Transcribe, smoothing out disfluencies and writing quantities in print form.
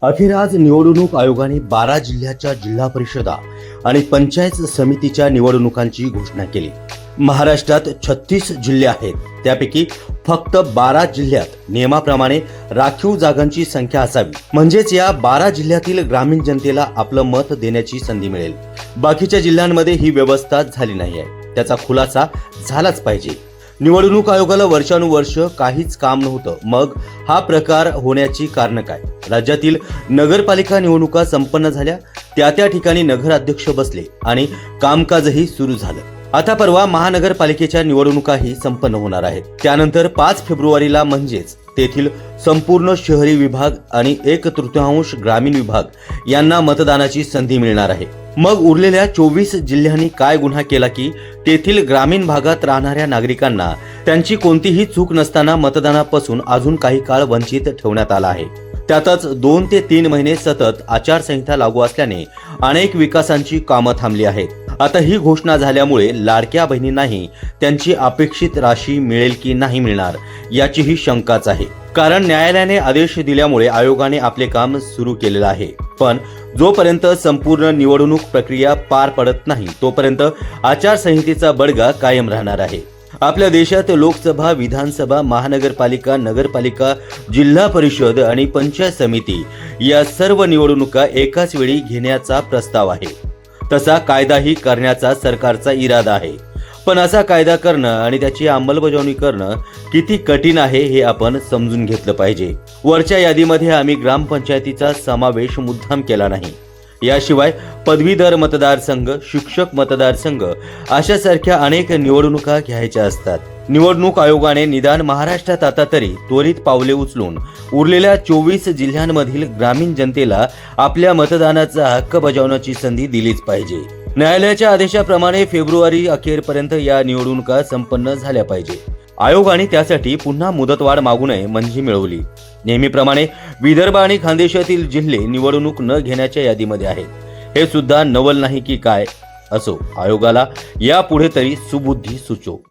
अखेर आज निवडणूक आयोगाने 12 जिल्ह्याच्या जिल्हा परिषदा आणि पंचायत समितीच्या निवडणुकांची घोषणा केली। महाराष्ट्रात 36 जिल्हे आहेत, त्यापैकी फक्त 12 जिल्ह्यात नियमाप्रमाणे राखीव जागांची संख्या असावी, म्हणजेच या 12 जिल्ह्यातील ग्रामीण जनतेला आपलं मत देण्याची संधी मिळेल। बाकीच्या जिल्ह्यांमध्ये ही व्यवस्था झाली नाहीये, त्याचा खुलासा झालाच पाहिजे। निवडणूक आयोगाला वर्षानुवर्ष काहीच काम नव्हतं, मग हा प्रकार होण्याची कारण काय? राज्यातील नगरपालिका निवडणुका संपन्न झाल्या, त्या ठिकाणी नगराध्यक्ष बसले आणि कामकाजही सुरू झालं। आता परवा महानगरपालिकेच्या निवडणुकाही संपन्न होणार आहेत। त्यानंतर 5 फेब्रुवारीला म्हणजेच तेथील संपूर्ण शहरी विभाग आणि 1/3 ग्रामीण विभाग यांना मतदानाची संधी मिळणार आहे। मग उरलेल्या 24 जिल्ह्यांनी काय गुन्हा केला की तेथील ग्रामीण भागात राहणाऱ्या नागरिकांना त्यांची कोणतीही चूक नसताना मतदानापासून अजून काही काळ वंचित ठेवण्यात आला आहे। त्यातच 2 ते 3 महिने सतत आचारसंहिता लागू असल्याने अनेक विकासांची कामं थांबली आहेत। आता ही घोषणा झाल्यामुळे लाडक्या बहिणींनाही त्यांची अपेक्षित राशी मिळेल की नाही मिळणार याचीही शंकाच आहे। कारण न्यायालयाने आदेश दिल्यामुळे आयोगाने आपले काम सुरू केलेलं आहे, पण जोपर्यंत संपूर्ण निवडणूक प्रक्रिया पार पडत नाही तोपर्यंत आचारसंहितेचा बडगा कायम राहणार आहे। आपल्या देशात लोकसभा, विधानसभा, महानगरपालिका, नगरपालिका, जिल्हा परिषद आणि पंचायत समिती या सर्व निवडणुका एकाच वेळी घेण्याचा प्रस्ताव आहे। तसा कायदाही करण्याचा सरकारचा इरादा आहे, पण असा कायदा करणं आणि त्याची अंमलबजावणी करणं किती कठीण आहे हे आपण समजून घेतलं पाहिजे। वरच्या यादीमध्ये आम्ही ग्रामपंचायतीचा समावेश मुद्दाम केला नाही। याशिवाय पदवीधर मतदारसंघ, शिक्षक मतदारसंघ अशासारख्या अनेक निवडणुका घ्यायच्या असतात। निवडणूक आयोगाने निदान महाराष्ट्रात आता तरी त्वरित पावले उचलून उरलेल्या 24 जिल्ह्यांमधील ग्रामीण जनतेला आपल्या मतदानाचा हक्क बजावण्याची संधी दिलीच पाहिजे। न्यायालयाच्या आदेशाप्रमाणे फेब्रुवारी अखेरपर्यंत या निवडणुका संपन्न झाल्या पाहिजे। आयोगाने त्यासाठी पुन्हा मुदतवाढ मागू नये म्हणजे मिळवली। नेहमीप्रमाणे विदर्भ आणि खानदेशातील जिल्हे निवडणूक न घेण्याच्या यादीमध्ये आहेत। हे सुद्धा नवल नाही की काय? असो, आयोगाला यापुढे तरी सुबुद्धी सुचो।